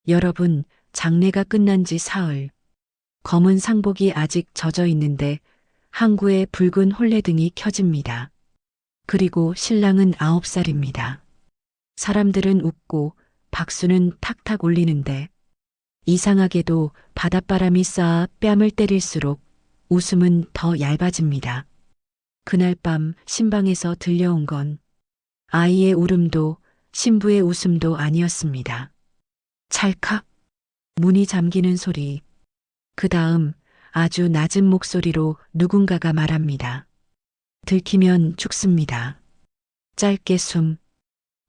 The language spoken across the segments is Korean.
여러분, 장례가 끝난 지 사흘. 검은 상복이 아직 젖어 있는데 항구에 붉은 혼례등이 켜집니다. 그리고 신랑은 9살입니다. 사람들은 웃고 박수는 탁탁 울리는데 이상하게도 바닷바람이 쌓아 뺨을 때릴수록 웃음은 더 얇아집니다. 그날 밤 신방에서 들려온 건 아이의 울음도 신부의 웃음도 아니었습니다. 찰칵 문이 잠기는 소리. 그 다음 아주 낮은 목소리로 누군가가 말합니다. 들키면 죽습니다. 짧게 숨.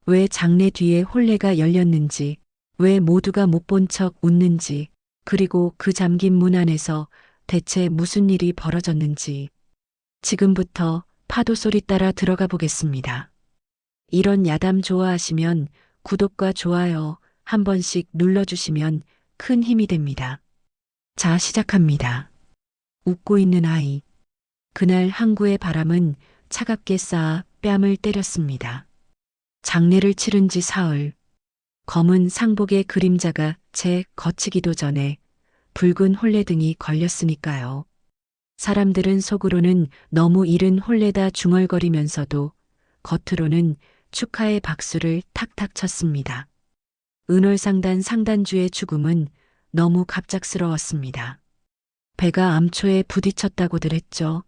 왜 장례 뒤에 혼례가 열렸는지, 왜 모두가 못 본 척 웃는지, 그리고 그 잠긴 문 안에서 대체 무슨 일이 벌어졌는지. 지금부터 파도 소리 따라 들어가 보겠습니다. 이런 야담 좋아하시면 구독과 좋아요 한 번씩 눌러주시면 큰 힘이 됩니다. 자, 시작합니다. 웃고 있는 아이. 그날 항구의 바람은 차갑게 쌓아 뺨을 때렸습니다. 장례를 치른 지 사흘. 검은 상복의 그림자가 채 거치기도 전에 붉은 혼례등이 걸렸으니까요. 사람들은 속으로는 너무 이른 혼례다 중얼거리면서도 겉으로는 축하의 박수를 탁탁 쳤습니다. 은월상단 상단주의 죽음은 너무 갑작스러웠습니다. 배가 암초에 부딪혔다고들 했죠.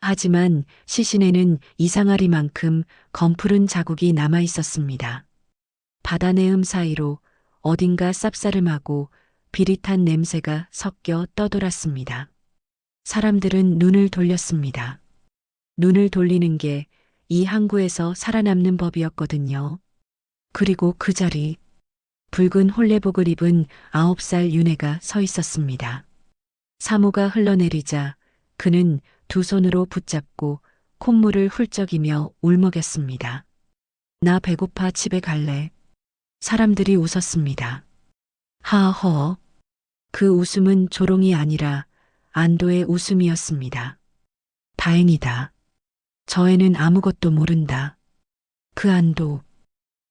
하지만 시신에는 이상하리만큼 검푸른 자국이 남아 있었습니다. 바다 내음 사이로 어딘가 쌉싸름하고 비릿한 냄새가 섞여 떠돌았습니다. 사람들은 눈을 돌렸습니다. 눈을 돌리는 게 이 항구에서 살아남는 법이었거든요. 그리고 그 자리, 붉은 혼례복을 입은 9살 윤혜가 서 있었습니다. 사모가 흘러내리자 그는 두 손으로 붙잡고 콧물을 훌쩍이며 울먹였습니다. 나 배고파 집에 갈래. 사람들이 웃었습니다. 하허. 그 웃음은 조롱이 아니라 안도의 웃음이었습니다. 다행이다. 저 애는 아무것도 모른다. 그 안도.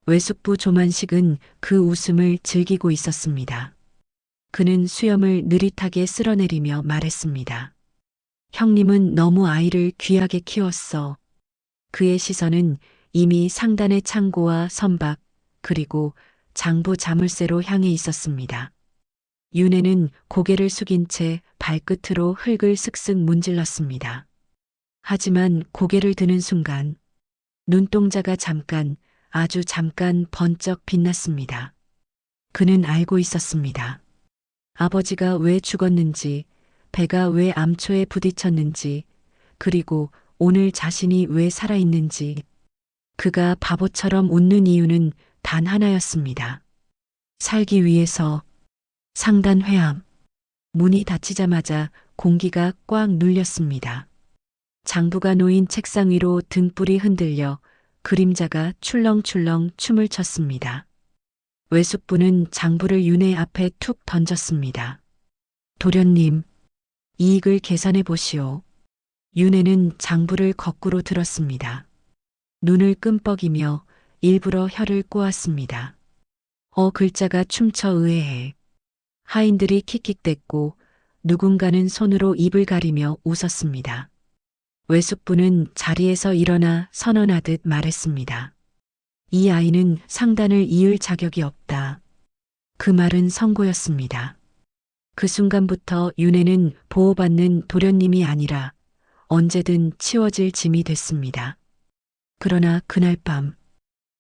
외숙부 조만식은 그 웃음을 즐기고 있었습니다. 그는 수염을 느릿하게 쓸어내리며 말했습니다. 형님은 너무 아이를 귀하게 키웠어. 그의 시선은 이미 상단의 창고와 선박, 그리고 장부 자물쇠로 향해 있었습니다. 윤혜는 고개를 숙인 채 발끝으로 흙을 슥슥 문질렀습니다. 하지만 고개를 드는 순간 눈동자가 잠깐, 아주 잠깐 번쩍 빛났습니다. 그는 알고 있었습니다. 아버지가 왜 죽었는지, 배가 왜 암초에 부딪혔는지, 그리고 오늘 자신이 왜 살아있는지. 그가 바보처럼 웃는 이유는 단 하나였습니다. 살기 위해서. 상단 회암. 문이 닫히자마자 공기가 꽉 눌렸습니다. 장부가 놓인 책상 위로 등불이 흔들려 그림자가 출렁출렁 춤을 췄습니다. 외숙부는 장부를 윤혜 앞에 툭 던졌습니다. 도련님, 이익을 계산해 보시오. 윤혜는 장부를 거꾸로 들었습니다. 눈을 끔뻑이며 일부러 혀를 꼬았습니다. 글자가 춤춰 의해해. 하인들이 킥킥댔고 누군가는 손으로 입을 가리며 웃었습니다. 외숙부는 자리에서 일어나 선언하듯 말했습니다. 이 아이는 상단을 이을 자격이 없다. 그 말은 선고였습니다. 그 순간부터 윤혜는 보호받는 도련님이 아니라 언제든 치워질 짐이 됐습니다. 그러나 그날 밤,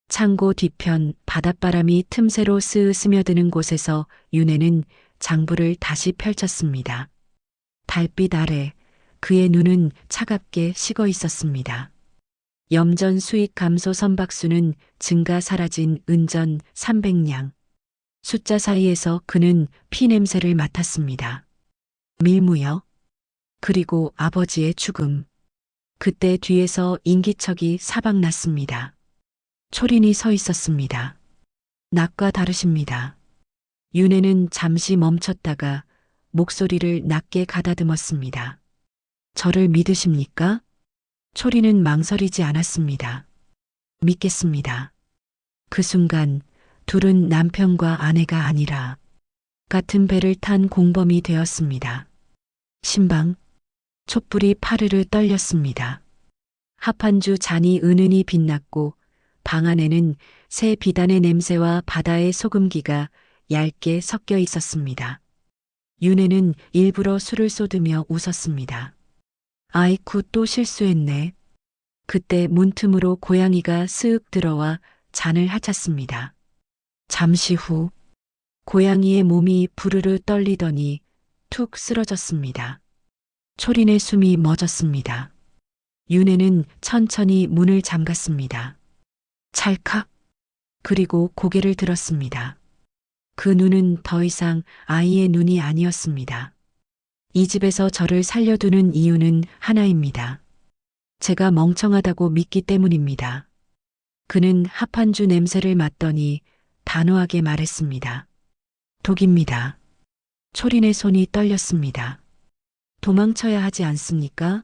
창고 뒤편 바닷바람이 틈새로 스으 스며드는 곳에서 윤혜는 장부를 다시 펼쳤습니다. 달빛 아래 그의 눈은 차갑게 식어 있었습니다. 염전 수익 감소 선박수는 증가 사라진 은전 300냥. 숫자 사이에서 그는 피 냄새를 맡았습니다. 밀무역. 그리고 아버지의 죽음. 그때 뒤에서 인기척이 사박났습니다. 초린이 서 있었습니다. 낮과 다르십니다. 윤혜는 잠시 멈췄다가 목소리를 낮게 가다듬었습니다. 저를 믿으십니까? 초리는 망설이지 않았습니다. 믿겠습니다. 그 순간 둘은 남편과 아내가 아니라 같은 배를 탄 공범이 되었습니다. 신방, 촛불이 파르르 떨렸습니다. 합판주 잔이 은은히 빛났고 방 안에는 새 비단의 냄새와 바다의 소금기가 얇게 섞여 있었습니다. 윤혜는 일부러 술을 쏟으며 웃었습니다. 아이쿠 또 실수했네. 그때 문틈으로 고양이가 스윽 들어와 잔을 하찼습니다. 잠시 후 고양이의 몸이 부르르 떨리더니 툭 쓰러졌습니다. 초린의 숨이 멎었습니다. 윤혜는 천천히 문을 잠갔습니다. 찰칵. 그리고 고개를 들었습니다. 그 눈은 더 이상 아이의 눈이 아니었습니다. 이 집에서 저를 살려두는 이유는 하나입니다. 제가 멍청하다고 믿기 때문입니다. 그는 합판주 냄새를 맡더니 단호하게 말했습니다. 독입니다. 초린의 손이 떨렸습니다. 도망쳐야 하지 않습니까?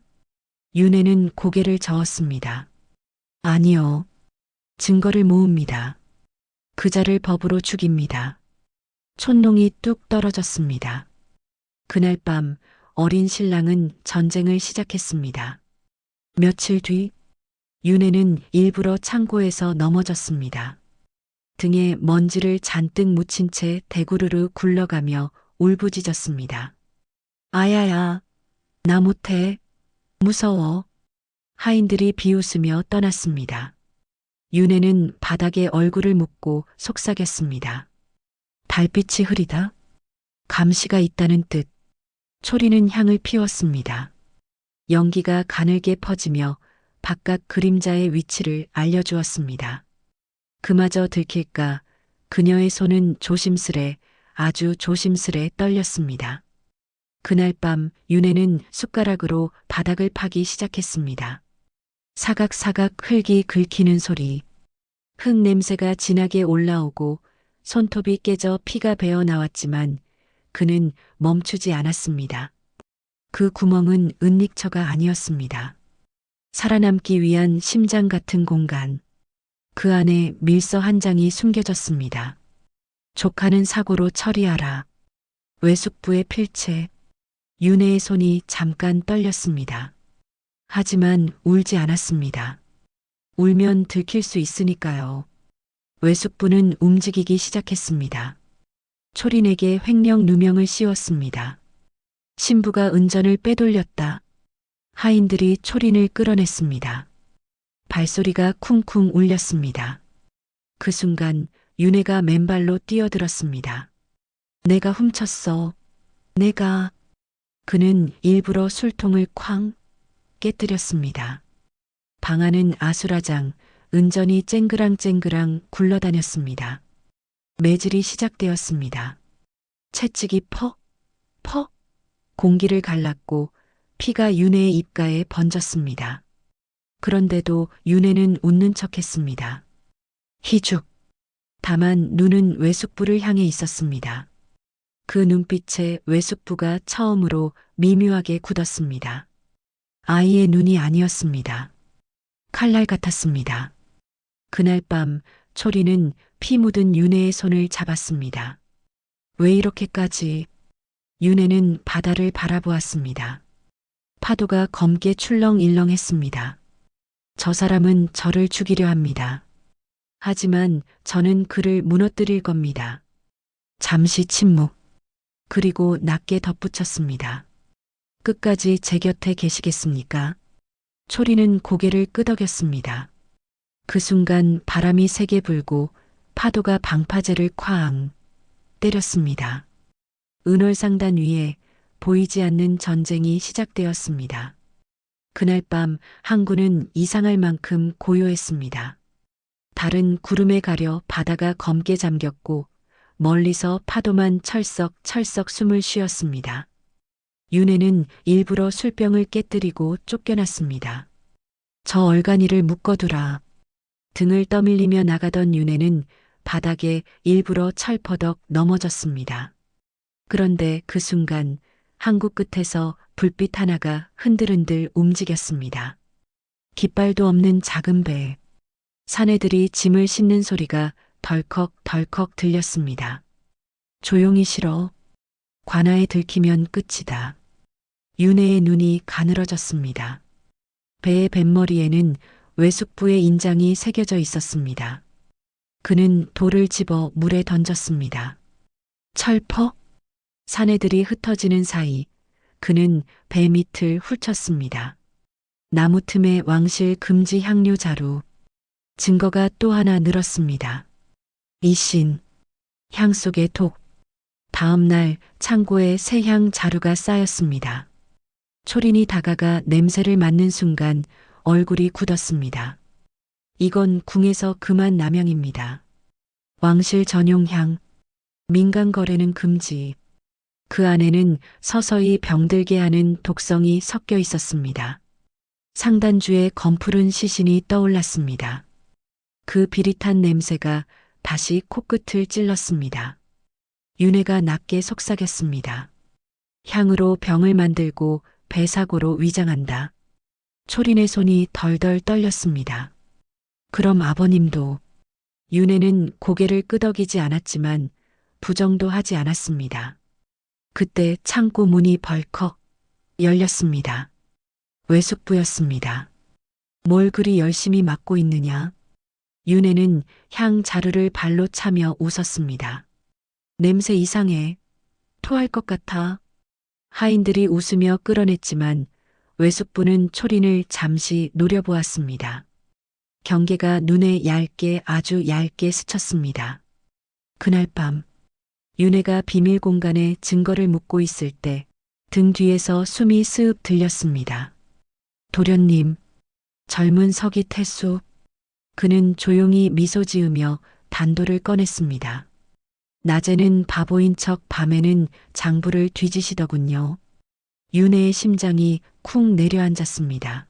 윤혜는 고개를 저었습니다. 아니요. 증거를 모읍니다. 그자를 법으로 죽입니다. 촛농이 뚝 떨어졌습니다. 그날 밤 어린 신랑은 전쟁을 시작했습니다. 며칠 뒤 윤혜는 일부러 창고에서 넘어졌습니다. 등에 먼지를 잔뜩 묻힌 채 대구르르 굴러가며 울부짖었습니다. 아야야, 나 못해. 무서워. 하인들이 비웃으며 떠났습니다. 윤혜는 바닥에 얼굴을 묻고 속삭였습니다. 달빛이 흐리다. 감시가 있다는 뜻. 초리는 향을 피웠습니다. 연기가 가늘게 퍼지며 바깥 그림자의 위치를 알려주었습니다. 그마저 들킬까 그녀의 손은 조심스레 아주 조심스레 떨렸습니다. 그날 밤 윤혜는 숟가락으로 바닥을 파기 시작했습니다. 사각사각 흙이 긁히는 소리, 흙 냄새가 진하게 올라오고 손톱이 깨져 피가 배어 나왔지만 그는 멈추지 않았습니다. 그 구멍은 은닉처가 아니었습니다. 살아남기 위한 심장 같은 공간. 그 안에 밀서 한 장이 숨겨졌습니다. 조카는 사고로 처리하라. 외숙부의 필체. 윤혜의 손이 잠깐 떨렸습니다. 하지만 울지 않았습니다. 울면 들킬 수 있으니까요. 외숙부는 움직이기 시작했습니다. 초린에게 횡령 누명을 씌웠습니다. 신부가 은전을 빼돌렸다. 하인들이 초린을 끌어냈습니다. 발소리가 쿵쿵 울렸습니다. 그 순간 윤혜가 맨발로 뛰어들었습니다. 내가 훔쳤어. 내가. 그는 일부러 술통을 쾅 깨뜨렸습니다. 방 안은 아수라장, 은전이 쨍그랑쨍그랑 굴러다녔습니다. 매질이 시작되었습니다. 채찍이 퍽, 퍽 공기를 갈랐고 피가 윤혜의 입가에 번졌습니다. 그런데도 윤혜는 웃는 척했습니다. 희죽. 다만 눈은 외숙부를 향해 있었습니다. 그 눈빛에 외숙부가 처음으로 미묘하게 굳었습니다. 아이의 눈이 아니었습니다. 칼날 같았습니다. 그날 밤 초리는 피 묻은 윤혜의 손을 잡았습니다. 왜 이렇게까지? 윤혜는 바다를 바라보았습니다. 파도가 검게 출렁일렁했습니다. 저 사람은 저를 죽이려 합니다. 하지만 저는 그를 무너뜨릴 겁니다. 잠시 침묵. 그리고 낮게 덧붙였습니다. 끝까지 제 곁에 계시겠습니까? 초리는 고개를 끄덕였습니다. 그 순간 바람이 세게 불고 파도가 방파제를 쾅 때렸습니다. 은월상단 위에 보이지 않는 전쟁이 시작되었습니다. 그날 밤 항구는 이상할 만큼 고요했습니다. 달은 구름에 가려 바다가 검게 잠겼고 멀리서 파도만 철썩철썩 숨을 쉬었습니다. 윤혜는 일부러 술병을 깨뜨리고 쫓겨났습니다. 저 얼간이를 묶어두라. 등을 떠밀리며 나가던 윤혜는 바닥에 일부러 철퍼덕 넘어졌습니다. 그런데 그 순간 항구 끝에서 불빛 하나가 흔들흔들 움직였습니다. 깃발도 없는 작은 배. 사내들이 짐을 싣는 소리가 덜컥덜컥 들렸습니다. 조용히 싫어. 관아에 들키면 끝이다. 윤혜의 눈이 가늘어졌습니다. 배의 뱃머리에는 외숙부의 인장이 새겨져 있었습니다. 그는 돌을 집어 물에 던졌습니다. 철퍼? 사내들이 흩어지는 사이 그는 배 밑을 훑쳤습니다. 나무 틈에 왕실 금지 향료 자루. 증거가 또 하나 늘었습니다. 이신. 향 속의 독. 다음 날 창고에 새 향 자루가 쌓였습니다. 초린이 다가가 냄새를 맡는 순간 얼굴이 굳었습니다. 이건 궁에서 금한 남향입니다. 왕실 전용 향. 민간 거래는 금지. 그 안에는 서서히 병들게 하는 독성이 섞여 있었습니다. 상단주의 검푸른 시신이 떠올랐습니다. 그 비릿한 냄새가 다시 코끝을 찔렀습니다. 윤혜가 낮게 속삭였습니다. 향으로 병을 만들고 배사고로 위장한다. 초린의 손이 덜덜 떨렸습니다. 그럼 아버님도. 윤혜는 고개를 끄덕이지 않았지만 부정도 하지 않았습니다. 그때 창고 문이 벌컥 열렸습니다. 외숙부였습니다. 뭘 그리 열심히 맡고 있느냐? 윤혜는 향 자루를 발로 차며 웃었습니다. 냄새 이상해. 토할 것 같아. 하인들이 웃으며 끌어냈지만 외숙부는 초린을 잠시 노려보았습니다. 경계가 눈에 얇게 아주 얇게 스쳤습니다. 그날 밤 윤혜가 비밀 공간에 증거를 묻고 있을 때 등 뒤에서 숨이 스흡 들렸습니다. 도련님, 젊은 서기 태수. 그는 조용히 미소 지으며 단도를 꺼냈습니다. 낮에는 바보인 척 밤에는 장부를 뒤지시더군요. 윤혜의 심장이 쿵 내려앉았습니다.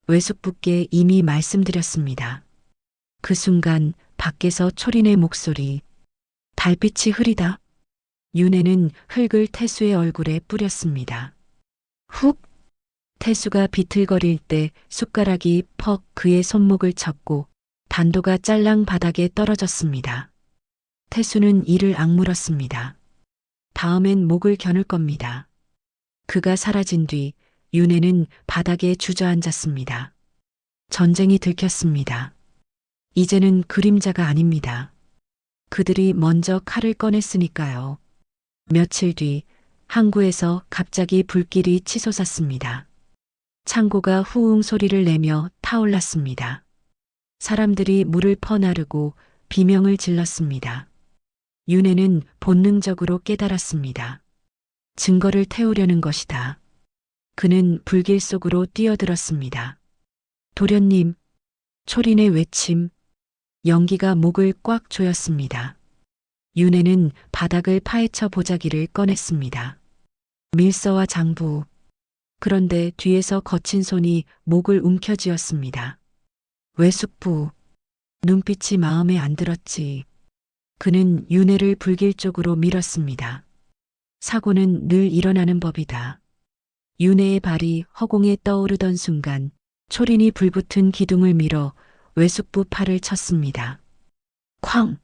외숙부께 이미 말씀드렸습니다. 그 순간 밖에서 초린의 목소리. 달빛이 흐리다. 윤혜는 흙을 태수의 얼굴에 뿌렸습니다. 훅! 태수가 비틀거릴 때 숟가락이 퍽 그의 손목을 쳤고 단도가 짤랑 바닥에 떨어졌습니다. 태수는 이를 악물었습니다. 다음엔 목을 겨눌 겁니다. 그가 사라진 뒤 윤혜는 바닥에 주저앉았습니다. 전쟁이 들켰습니다. 이제는 그림자가 아닙니다. 그들이 먼저 칼을 꺼냈으니까요. 며칠 뒤 항구에서 갑자기 불길이 치솟았습니다. 창고가 후웅 소리를 내며 타올랐습니다. 사람들이 물을 퍼나르고 비명을 질렀습니다. 윤혜는 본능적으로 깨달았습니다. 증거를 태우려는 것이다. 그는 불길 속으로 뛰어들었습니다. 도련님, 초린의 외침, 연기가 목을 꽉 조였습니다. 윤혜는 바닥을 파헤쳐 보자기를 꺼냈습니다. 밀서와 장부. 그런데 뒤에서 거친 손이 목을 움켜쥐었습니다. 외숙부. 눈빛이 마음에 안 들었지. 그는 윤혜를 불길 쪽으로 밀었습니다. 사고는 늘 일어나는 법이다. 윤혜의 발이 허공에 떠오르던 순간 초린이 불붙은 기둥을 밀어 외숙부 팔을 쳤습니다. 쾅!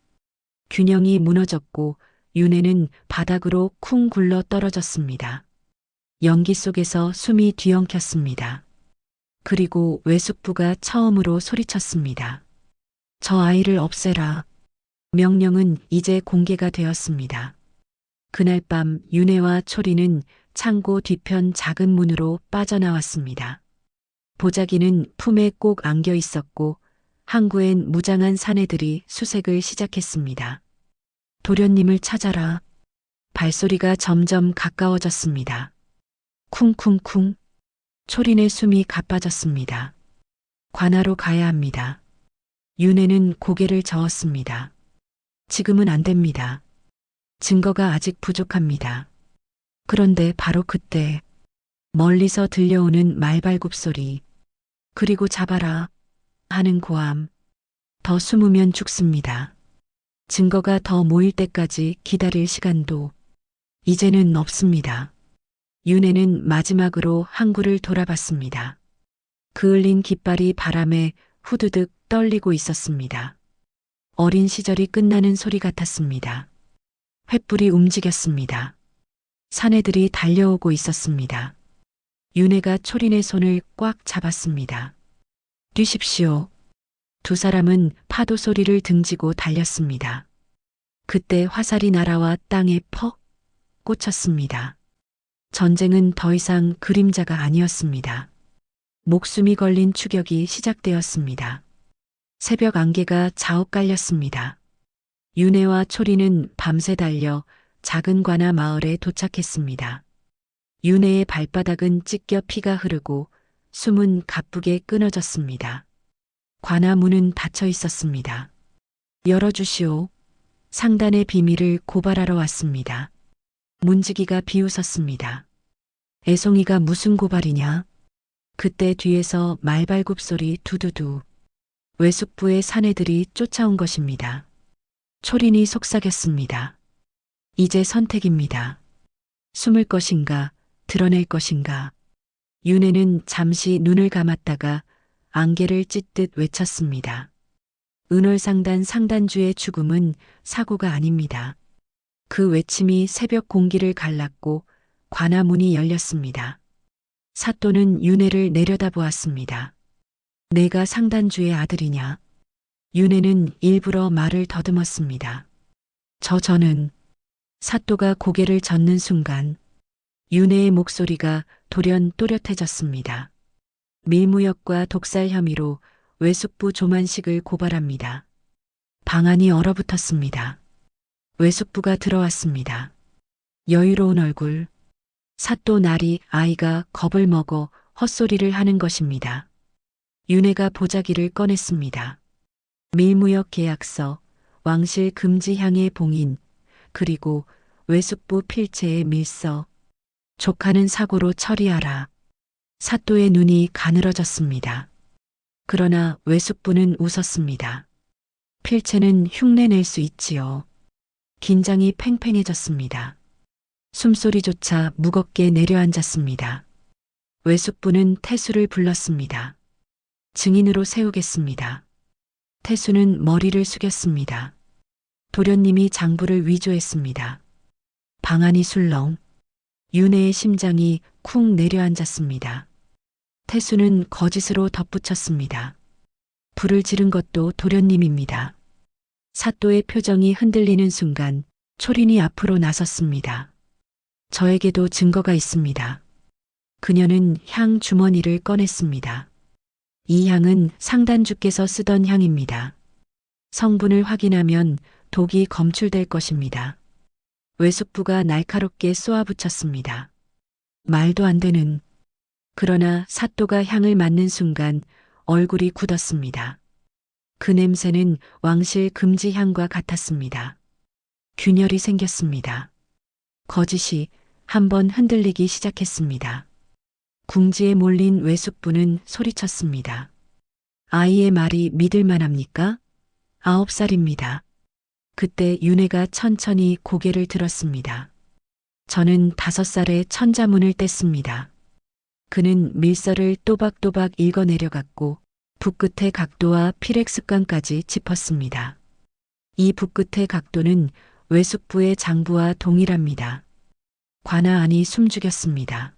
균형이 무너졌고 윤혜는 바닥으로 쿵 굴러 떨어졌습니다. 연기 속에서 숨이 뒤엉켰습니다. 그리고 외숙부가 처음으로 소리쳤습니다. 저 아이를 없애라. 명령은 이제 공개가 되었습니다. 그날 밤 윤혜와 초리는 창고 뒤편 작은 문으로 빠져나왔습니다. 보자기는 품에 꼭 안겨 있었고 항구엔 무장한 사내들이 수색을 시작했습니다. 도련님을 찾아라. 발소리가 점점 가까워졌습니다. 쿵쿵쿵. 초린의 숨이 가빠졌습니다. 관하로 가야 합니다. 윤혜는 고개를 저었습니다. 지금은 안 됩니다. 증거가 아직 부족합니다. 그런데 바로 그때 멀리서 들려오는 말발굽 소리, 그리고 잡아라 하는 고함. 더 숨으면 죽습니다. 증거가 더 모일 때까지 기다릴 시간도 이제는 없습니다. 윤혜는 마지막으로 항구를 돌아봤습니다. 그을린 깃발이 바람에 후두득 떨리고 있었습니다. 어린 시절이 끝나는 소리 같았습니다. 횃불이 움직였습니다. 사내들이 달려오고 있었습니다. 윤혜가 초린의 손을 꽉 잡았습니다. 뛰십시오. 두 사람은 파도 소리를 등지고 달렸습니다. 그때 화살이 날아와 땅에 퍽 꽂혔습니다. 전쟁은 더 이상 그림자가 아니었습니다. 목숨이 걸린 추격이 시작되었습니다. 새벽 안개가 자욱 깔렸습니다. 윤혜와 초리는 밤새 달려 작은 관아 마을에 도착했습니다. 윤혜의 발바닥은 찢겨 피가 흐르고 숨은 가쁘게 끊어졌습니다. 관아 문은 닫혀 있었습니다. 열어주시오. 상단의 비밀을 고발하러 왔습니다. 문지기가 비웃었습니다. 애송이가 무슨 고발이냐? 그때 뒤에서 말발굽 소리 두두두. 외숙부의 사내들이 쫓아온 것입니다. 초린이 속삭였습니다. 이제 선택입니다. 숨을 것인가, 드러낼 것인가. 윤혜는 잠시 눈을 감았다가 안개를 찢듯 외쳤습니다. 은월상단 상단주의 죽음은 사고가 아닙니다. 그 외침이 새벽 공기를 갈랐고 관아 문이 열렸습니다. 사또는 윤혜를 내려다보았습니다. 내가 상단주의 아들이냐? 윤혜는 일부러 말을 더듬었습니다. 저는 사또가 고개를 젓는 순간 윤혜의 목소리가 돌연 또렷해졌습니다. 밀무역과 독살 혐의로 외숙부 조만식을 고발합니다. 방안이 얼어붙었습니다. 외숙부가 들어왔습니다. 여유로운 얼굴. 사또 날이 아이가 겁을 먹어 헛소리를 하는 것입니다. 윤혜가 보자기를 꺼냈습니다. 밀무역 계약서, 왕실 금지향의 봉인, 그리고 외숙부 필체의 밀서. 조카는 사고로 처리하라. 사또의 눈이 가늘어졌습니다. 그러나 외숙부는 웃었습니다. 필체는 흉내낼 수 있지요. 긴장이 팽팽해졌습니다. 숨소리조차 무겁게 내려앉았습니다. 외숙부는 태수를 불렀습니다. 증인으로 세우겠습니다. 태수는 머리를 숙였습니다. 도련님이 장부를 위조했습니다. 방안이 술렁. 윤혜의 심장이 쿵 내려앉았습니다. 태수는 거짓으로 덧붙였습니다. 불을 지른 것도 도련님입니다. 사또의 표정이 흔들리는 순간 초린이 앞으로 나섰습니다. 저에게도 증거가 있습니다. 그녀는 향 주머니를 꺼냈습니다. 이 향은 상단주께서 쓰던 향입니다. 성분을 확인하면 독이 검출될 것입니다. 외숙부가 날카롭게 쏘아붙였습니다. 말도 안 되는. 그러나 사또가 향을 맡는 순간 얼굴이 굳었습니다. 그 냄새는 왕실 금지 향과 같았습니다. 균열이 생겼습니다. 거짓이 한번 흔들리기 시작했습니다. 궁지에 몰린 외숙부는 소리쳤습니다. 아이의 말이 믿을만합니까? 9살입니다. 그때 윤혜가 천천히 고개를 들었습니다. 저는 5살에 천자문을 뗐습니다. 그는 밀서를 또박또박 읽어내려갔고 붓끝의 각도와 필액 습관까지 짚었습니다. 이 붓끝의 각도는 외숙부의 장부와 동일합니다. 관아 안이 숨죽였습니다.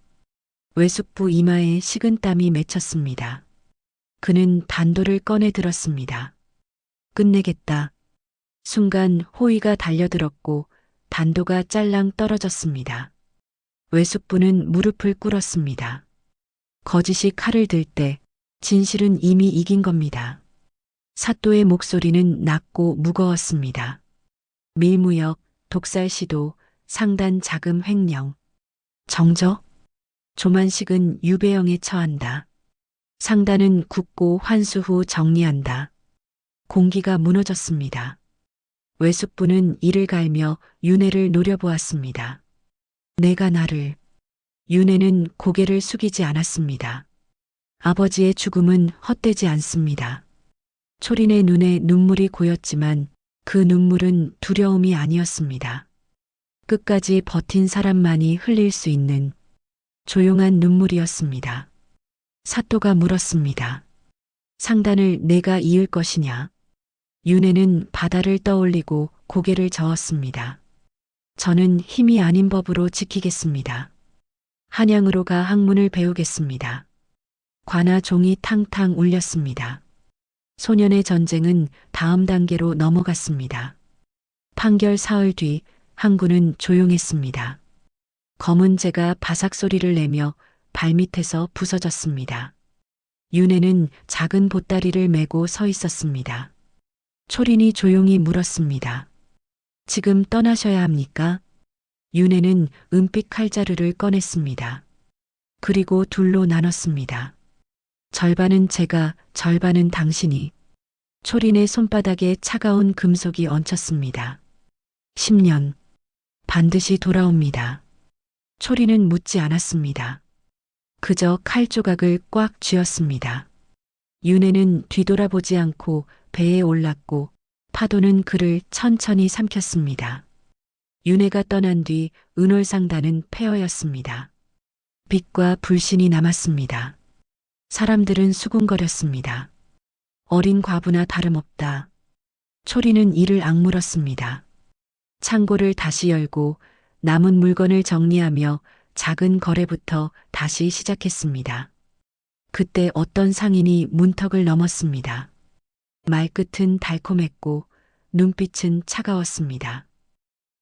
외숙부 이마에 식은 땀이 맺혔습니다. 그는 단도를 꺼내 들었습니다. 끝내겠다. 순간 호의가 달려들었고 단도가 짤랑 떨어졌습니다. 외숙부는 무릎을 꿇었습니다. 거짓이 칼을 들 때 진실은 이미 이긴 겁니다. 사또의 목소리는 낮고 무거웠습니다. 밀무역, 독살 시도, 상단 자금 횡령. 정적? 조만식은 유배형에 처한다. 상단은 굳고 환수 후 정리한다. 공기가 무너졌습니다. 외숙부는 이를 갈며 윤혜를 노려보았습니다. 내가 나를. 윤혜는 고개를 숙이지 않았습니다. 아버지의 죽음은 헛되지 않습니다. 초린의 눈에 눈물이 고였지만 그 눈물은 두려움이 아니었습니다. 끝까지 버틴 사람만이 흘릴 수 있는 조용한 눈물이었습니다. 사또가 물었습니다. 상단을 내가 이을 것이냐? 윤혜는 바다를 떠올리고 고개를 저었습니다. 저는 힘이 아닌 법으로 지키겠습니다. 한양으로 가 학문을 배우겠습니다. 관아 종이 탕탕 울렸습니다. 소년의 전쟁은 다음 단계로 넘어갔습니다. 판결 사흘 뒤 항구는 조용했습니다. 검은 재가 바삭 소리를 내며 발밑에서 부서졌습니다. 윤혜는 작은 보따리를 메고 서 있었습니다. 초린이 조용히 물었습니다. 지금 떠나셔야 합니까? 윤혜는 은빛 칼자루를 꺼냈습니다. 그리고 둘로 나눴습니다. 절반은 제가, 절반은 당신이. 초린의 손바닥에 차가운 금속이 얹혔습니다. 10년. 반드시 돌아옵니다. 초린은 묻지 않았습니다. 그저 칼 조각을 꽉 쥐었습니다. 윤혜는 뒤돌아보지 않고 배에 올랐고 파도는 그를 천천히 삼켰습니다. 윤혜가 떠난 뒤 은월상단은 폐허였습니다. 빛과 불신이 남았습니다. 사람들은 수군거렸습니다. 어린 과부나 다름없다. 초리는 이를 악물었습니다. 창고를 다시 열고 남은 물건을 정리하며 작은 거래부터 다시 시작했습니다. 그때 어떤 상인이 문턱을 넘었습니다. 말끝은 달콤했고 눈빛은 차가웠습니다.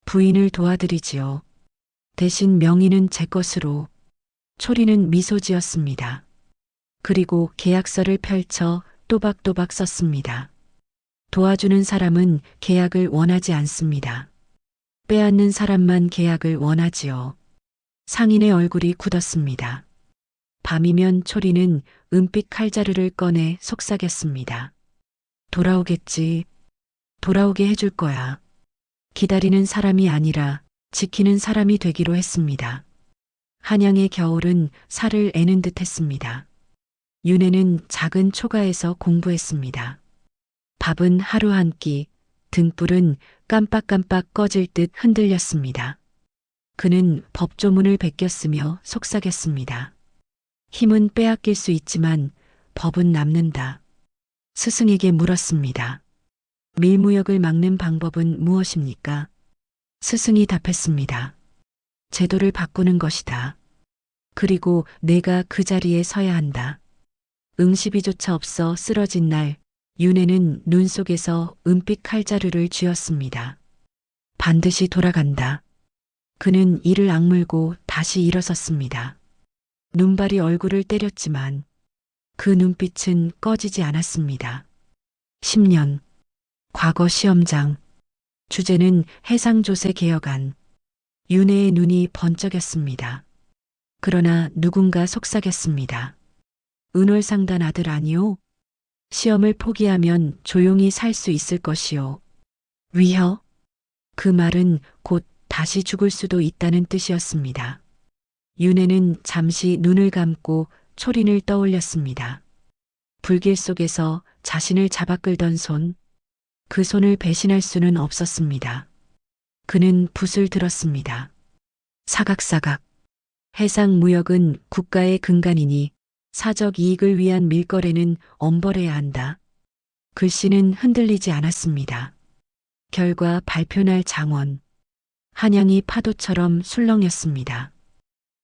부인을 도와드리지요. 대신 명의는 제 것으로. 초리는 미소 지었습니다. 그리고 계약서를 펼쳐 또박또박 썼습니다. 도와주는 사람은 계약을 원하지 않습니다. 빼앗는 사람만 계약을 원하지요. 상인의 얼굴이 굳었습니다. 밤이면 초리는 은빛 칼자루를 꺼내 속삭였습니다. 돌아오겠지. 돌아오게 해줄 거야. 기다리는 사람이 아니라 지키는 사람이 되기로 했습니다. 한양의 겨울은 살을 애는 듯 했습니다. 윤혜는 작은 초가에서 공부했습니다. 밥은 하루 한 끼, 등불은 깜빡깜빡 꺼질 듯 흔들렸습니다. 그는 법조문을 베꼈으며 속삭였습니다. 힘은 빼앗길 수 있지만 법은 남는다. 스승에게 물었습니다. 밀무역을 막는 방법은 무엇입니까? 스승이 답했습니다. 제도를 바꾸는 것이다. 그리고 내가 그 자리에 서야 한다. 응시비조차 없어 쓰러진 날, 윤혜는 눈 속에서 은빛 칼자루를 쥐었습니다. 반드시 돌아간다. 그는 이를 악물고 다시 일어섰습니다. 눈발이 얼굴을 때렸지만 그 눈빛은 꺼지지 않았습니다. 10년. 과거 시험장. 주제는 해상조세 개혁안. 윤혜의 눈이 번쩍였습니다. 그러나 누군가 속삭였습니다. 은월상단 아들 아니오? 시험을 포기하면 조용히 살 수 있을 것이오. 위허? 그 말은 곧 다시 죽을 수도 있다는 뜻이었습니다. 윤혜는 잠시 눈을 감고 초린을 떠올렸습니다. 불길 속에서 자신을 잡아 끌던 손, 그 손을 배신할 수는 없었습니다. 그는 붓을 들었습니다. 사각사각. 해상무역은 국가의 근간이니 사적 이익을 위한 밀거래는 엄벌해야 한다. 글씨는 흔들리지 않았습니다. 결과 발표날 장원. 한양이 파도처럼 술렁였습니다.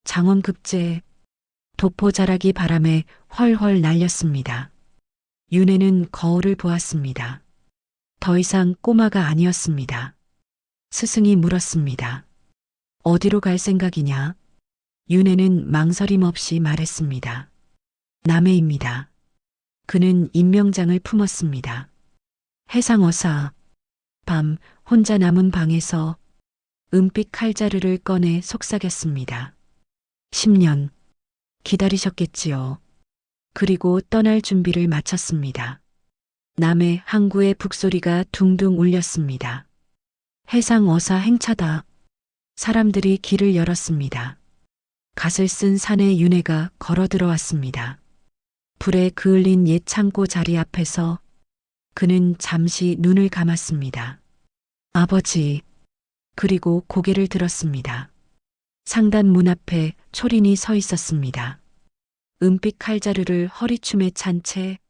장원급제. 도포자락이 바람에 헐헐 날렸습니다. 윤혜는 거울을 보았습니다. 더 이상 꼬마가 아니었습니다. 스승이 물었습니다. 어디로 갈 생각이냐? 윤혜는 망설임 없이 말했습니다. 남해입니다. 그는 임명장을 품었습니다. 해상어사. 밤 혼자 남은 방에서 은빛 칼자루를 꺼내 속삭였습니다. 10년. 기다리셨겠지요. 그리고 떠날 준비를 마쳤습니다. 남해 항구의 북소리가 둥둥 울렸습니다. 해상어사 행차다. 사람들이 길을 열었습니다. 갓을 쓴 사내 윤혜가 걸어 들어왔습니다. 불에 그을린 옛 창고 자리 앞에서 그는 잠시 눈을 감았습니다. 아버지. 그리고 고개를 들었습니다. 상단 문 앞에 초린이 서 있었습니다. 은빛 칼자루를 허리춤에 찬 채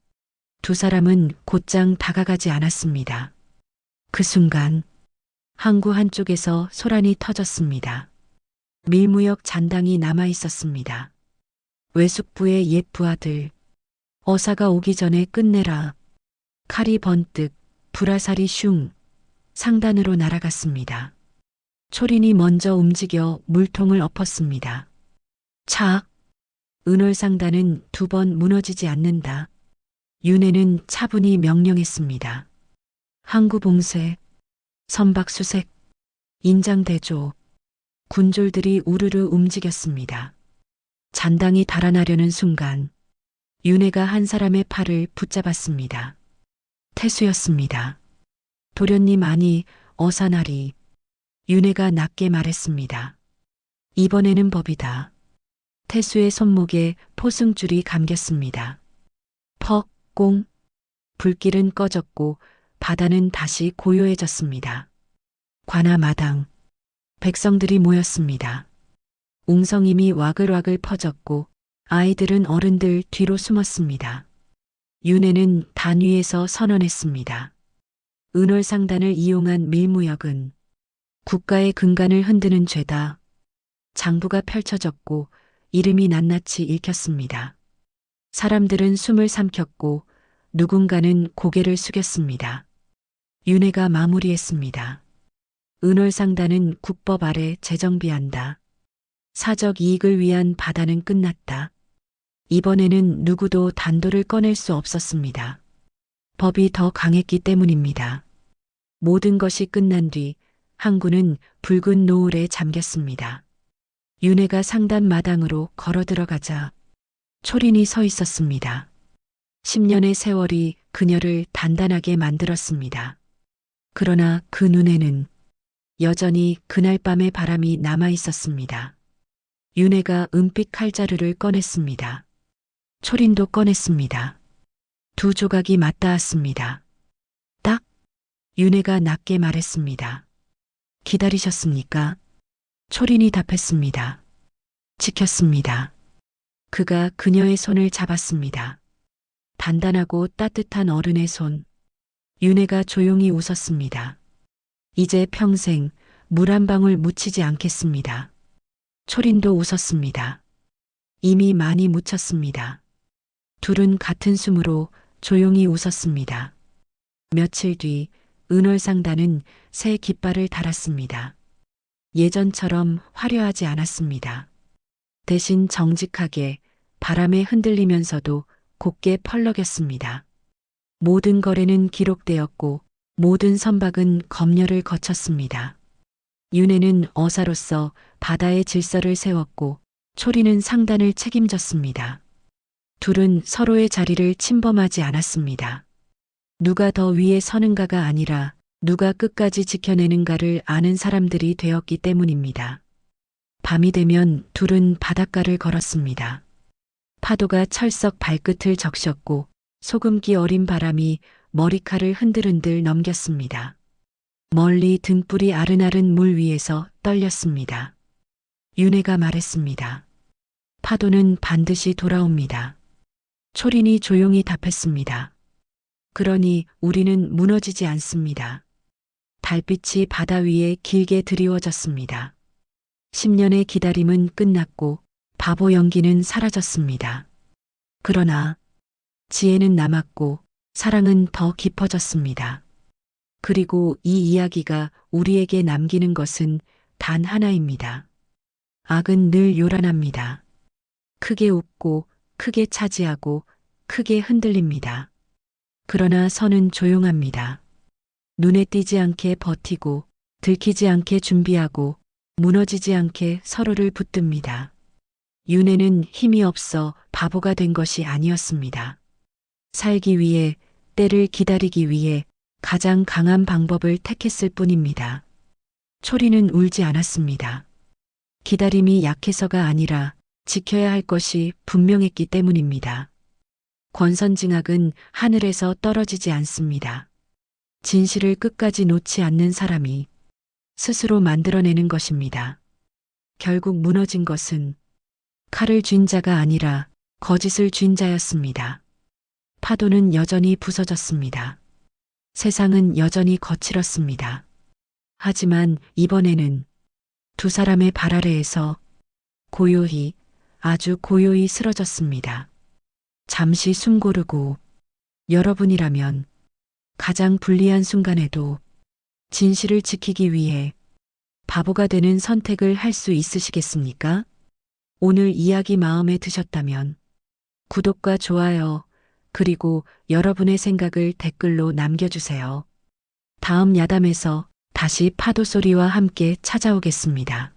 두 사람은 곧장 다가가지 않았습니다. 그 순간 항구 한쪽에서 소란이 터졌습니다. 밀무역 잔당이 남아 있었습니다. 외숙부의 옛 부하들. 어사가 오기 전에 끝내라. 칼이 번뜩, 불화살이 슝. 상단으로 날아갔습니다. 초린이 먼저 움직여 물통을 엎었습니다. 차. 은월상단은 2번 무너지지 않는다. 윤회는 차분히 명령했습니다. 항구봉쇄, 선박수색, 인장대조. 군졸들이 우르르 움직였습니다. 잔당이 달아나려는 순간 윤회가 한 사람의 팔을 붙잡았습니다. 태수였습니다. 도련님 아니 어사나리. 윤회가 낮게 말했습니다. 이번에는 법이다. 태수의 손목에 포승줄이 감겼습니다. 퍽, 꽁. 불길은 꺼졌고 바다는 다시 고요해졌습니다. 관아 마당. 백성들이 모였습니다. 웅성임이 와글와글 퍼졌고 아이들은 어른들 뒤로 숨었습니다. 윤회는 단 위에서 선언했습니다. 은월상단을 이용한 밀무역은 국가의 근간을 흔드는 죄다. 장부가 펼쳐졌고 이름이 낱낱이 읽혔습니다. 사람들은 숨을 삼켰고 누군가는 고개를 숙였습니다. 윤회가 마무리했습니다. 은월상단은 국법 아래 재정비한다. 사적 이익을 위한 바다는 끝났다. 이번에는 누구도 단도를 꺼낼 수 없었습니다. 법이 더 강했기 때문입니다. 모든 것이 끝난 뒤 항구는 붉은 노을에 잠겼습니다. 윤회가 상단 마당으로 걸어 들어가자 초린이 서 있었습니다. 10년의 세월이 그녀를 단단하게 만들었습니다. 그러나 그 눈에는 여전히 그날 밤의 바람이 남아 있었습니다. 윤회가 은빛 칼자루를 꺼냈습니다. 초린도 꺼냈습니다. 2 조각이 맞닿았습니다. 딱! 윤회가 낮게 말했습니다. 기다리셨습니까? 초린이 답했습니다. 지켰습니다. 그가 그녀의 손을 잡았습니다. 단단하고 따뜻한 어른의 손. 윤회가 조용히 웃었습니다. 이제 평생 물 한 방울 묻히지 않겠습니다. 초린도 웃었습니다. 이미 많이 묻혔습니다. 둘은 같은 숨으로 조용히 웃었습니다. 며칠 뒤 은월상단은 새 깃발을 달았습니다. 예전처럼 화려하지 않았습니다. 대신 정직하게 바람에 흔들리면서도 곱게 펄럭였습니다. 모든 거래는 기록되었고 모든 선박은 검열을 거쳤습니다. 윤회는 어사로서 바다의 질서를 세웠고 초리는 상단을 책임졌습니다. 둘은 서로의 자리를 침범하지 않았습니다. 누가 더 위에 서는가가 아니라 누가 끝까지 지켜내는가를 아는 사람들이 되었기 때문입니다. 밤이 되면 둘은 바닷가를 걸었습니다. 파도가 철썩 발끝을 적셨고 소금기 어린 바람이 머리칼을 흔들흔들 넘겼습니다. 멀리 등불이 아른아른 물 위에서 떨렸습니다. 윤회가 말했습니다. 파도는 반드시 돌아옵니다. 초린이 조용히 답했습니다. 그러니 우리는 무너지지 않습니다. 달빛이 바다 위에 길게 드리워졌습니다. 10년의 기다림은 끝났고 바보 연기는 사라졌습니다. 그러나 지혜는 남았고 사랑은 더 깊어졌습니다. 그리고 이 이야기가 우리에게 남기는 것은 단 하나입니다. 악은 늘 요란합니다. 크게 웃고 크게 차지하고 크게 흔들립니다. 그러나 선은 조용합니다. 눈에 띄지 않게 버티고 들키지 않게 준비하고 무너지지 않게 서로를 붙듭니다. 윤회는 힘이 없어 바보가 된 것이 아니었습니다. 살기 위해, 때를 기다리기 위해 가장 강한 방법을 택했을 뿐입니다. 초리는 울지 않았습니다. 기다림이 약해서가 아니라 지켜야 할 것이 분명했기 때문입니다. 권선징악은 하늘에서 떨어지지 않습니다. 진실을 끝까지 놓지 않는 사람이 스스로 만들어내는 것입니다. 결국 무너진 것은 칼을 쥔 자가 아니라 거짓을 쥔 자였습니다. 파도는 여전히 부서졌습니다. 세상은 여전히 거칠었습니다. 하지만 이번에는 두 사람의 발 아래에서 고요히, 아주 고요히 쓰러졌습니다. 잠시 숨 고르고 여러분이라면 가장 불리한 순간에도 진실을 지키기 위해 바보가 되는 선택을 할 수 있으시겠습니까? 오늘 이야기 마음에 드셨다면 구독과 좋아요, 그리고 여러분의 생각을 댓글로 남겨주세요. 다음 야담에서 다시 파도 소리와 함께 찾아오겠습니다.